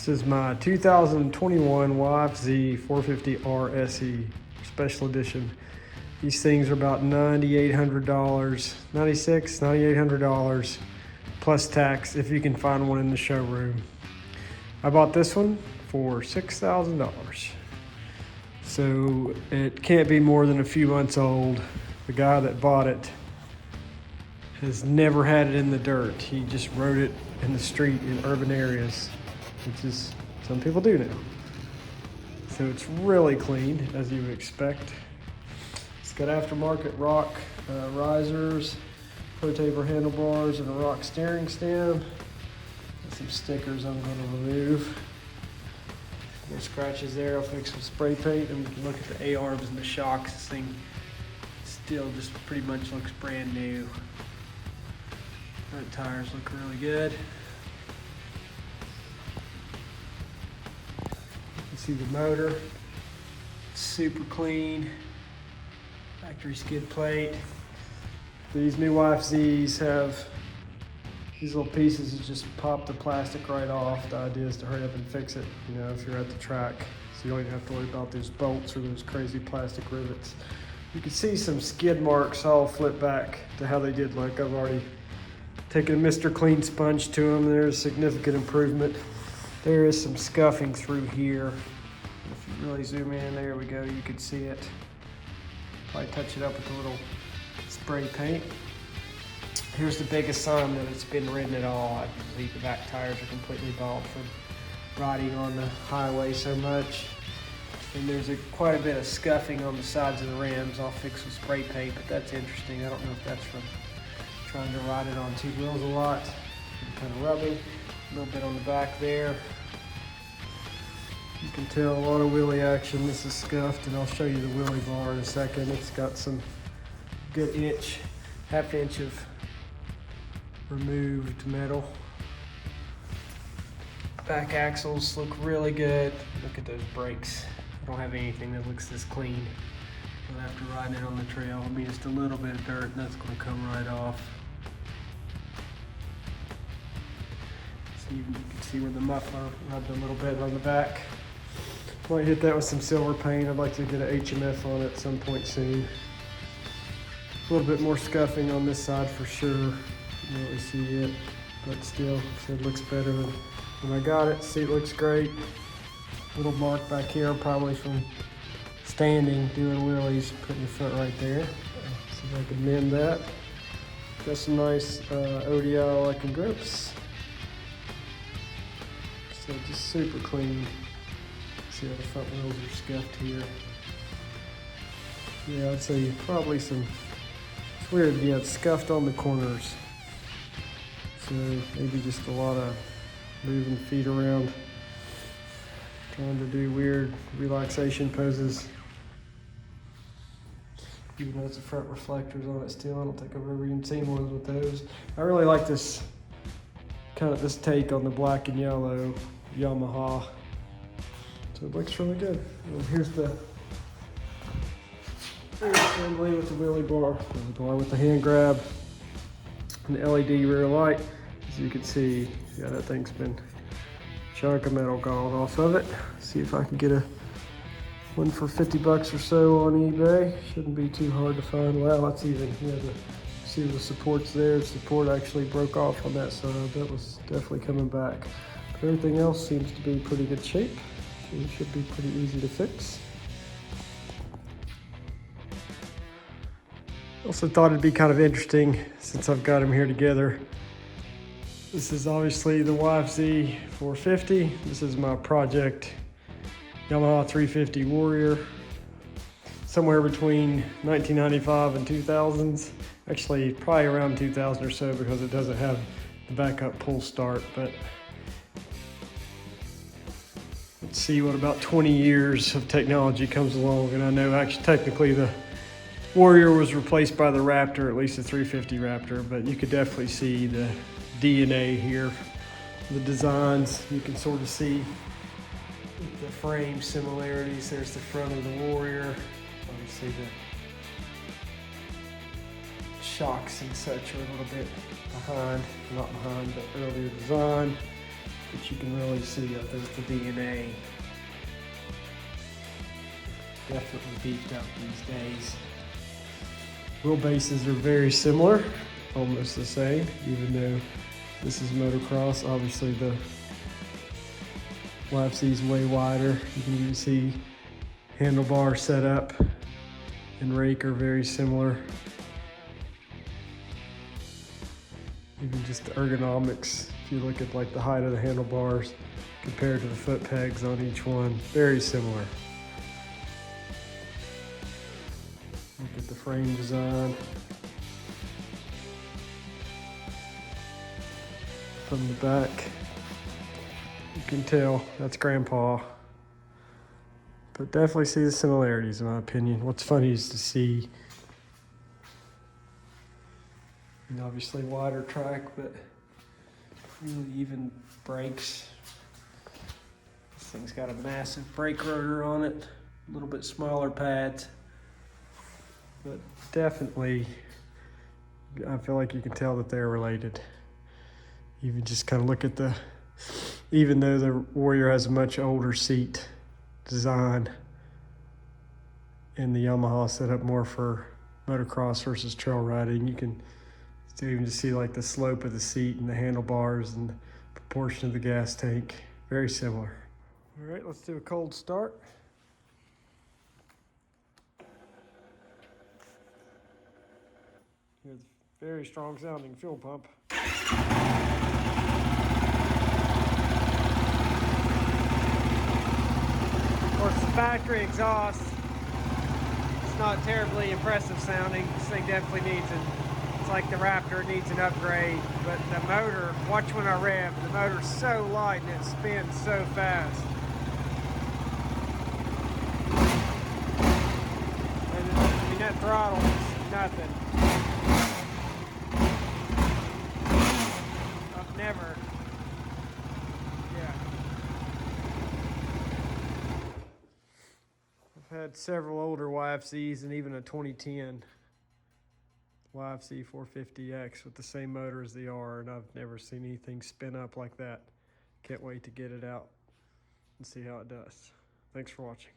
This is my 2021 YFZ 450 RSE Special Edition. These things are about $9,800, $9,800 plus tax if you can find one in the showroom. I bought this one for $6,000. So it can't be more than a few months old. The guy that bought it has never had it in the dirt. He just rode it in the street in urban areas, which is, some people do now. So it's really clean, as you would expect. It's got aftermarket rock risers, pro taper handlebars, and a rock steering stem. Got some stickers I'm going to remove. No scratches there. I'll fix some spray paint, and we can look at the A-arms and the shocks. This thing still just pretty much looks brand new. Front tires look really good. You can see the motor, super clean. Factory skid plate. These new YFZs have these little pieces that just pop the plastic right off. The idea is to hurry up and fix it, you know, if you're at the track. So you don't even have to worry about those bolts or those crazy plastic rivets. You can see some skid marks. I'll flip back to how they did look. I've already taken a Mr. Clean sponge to them. There's significant improvement. There is some scuffing through here. If you really zoom in, there we go, you can see it. Probably touch it up with a little spray paint. Here's the biggest sign that it's been ridden at all. I believe the back tires are completely bald from riding on the highway so much. And there's quite a bit of scuffing on the sides of the rims. I'll fix with spray paint, but that's interesting. I don't know if that's from trying to ride it on two wheels a lot. Kind of rubbing. A little bit on the back there. You can tell a lot of wheelie action. This is scuffed, and I'll show you the wheelie bar in a second. It's got some good half inch of removed metal. Back axles look really good. Look at those brakes. I don't have anything that looks this clean. After riding it on the trail, I mean, just a little bit of dirt, and that's going to come right off. So you can see where the muffler rubbed a little bit on the back. Might hit that with some silver paint. I'd like to get an HMF on it at some point soon. A little bit more scuffing on this side for sure. You don't really see it, but still, it looks better than when I got it. Seat looks great. Little mark back here, probably from standing, doing wheelies, putting your foot right there. See if I can mend that. Got some nice ODI looking grips. So just super clean. See how the front wheels are scuffed here. Yeah, I'd say probably some, it's weird, yeah, it's scuffed on the corners. So maybe just a lot of moving feet around, trying to do weird relaxation poses. Even though it's the front reflectors on it still, I don't think I've ever even seen one with those. I really like this this take on the black and yellow Yamaha. So it looks really good. And here's the assembly with the wheelie bar with the hand grab and the LED rear light. As you can see, yeah, that thing's been a chunk of metal gone off of it. See if I can get one for 50 bucks or so on eBay. Shouldn't be too hard to find. Wow, that's even, see the supports there. The support actually broke off on that side. That was definitely coming back. But everything else seems to be in pretty good shape. It should be pretty easy to fix. Also thought it'd be kind of interesting since I've got them here together. This is obviously the YFZ 450. This is my project Yamaha 350 Warrior. Somewhere between 1995 and 2000s. Actually, probably around 2000 or so because it doesn't have the backup pull start. But let's see what about 20 years of technology comes along. And I know actually technically the Warrior was replaced by the Raptor, at least the 350 Raptor, but you could definitely see the DNA here. The designs, you can sort of see the frame similarities. There's the front of the Warrior. Obviously the shocks and such are a little bit behind, not behind, but earlier design. but you can really see that there's the DNA. Definitely beefed up these days. Wheelbases are very similar, almost the same, even though this is motocross. Obviously the YFZ is way wider. You can even see handlebar setup and rake are very similar. Even just the ergonomics, if you look at like the height of the handlebars compared to the foot pegs on each one, very similar. Look at the frame design. From the back, you can tell that's Grandpa. But definitely see the similarities in my opinion. What's funny is to see, and obviously wider track, but really even brakes. This thing's got a massive brake rotor on it, a little bit smaller pads, but definitely I feel like you can tell that they're related. Even just kind of look at the, even though the Warrior has a much older seat design and the Yamaha set up more for motocross versus trail riding, you can even just see like the slope of the seat and the handlebars and the proportion of the gas tank. Very similar. All right, let's do a cold start. Here's a very strong sounding fuel pump. Of course, the factory exhaust, it's not terribly impressive sounding. This thing definitely needs it's like the Raptor, it needs an upgrade. But the motor, watch when I rev, the motor's so light and it spins so fast. And I mean, that throttle is nothing. I've never, I've had several older YFZs and even a 2010 YFZ 450X with the same motor as the R, and I've never seen anything spin up like that. Can't wait to get it out and see how it does. Thanks for watching.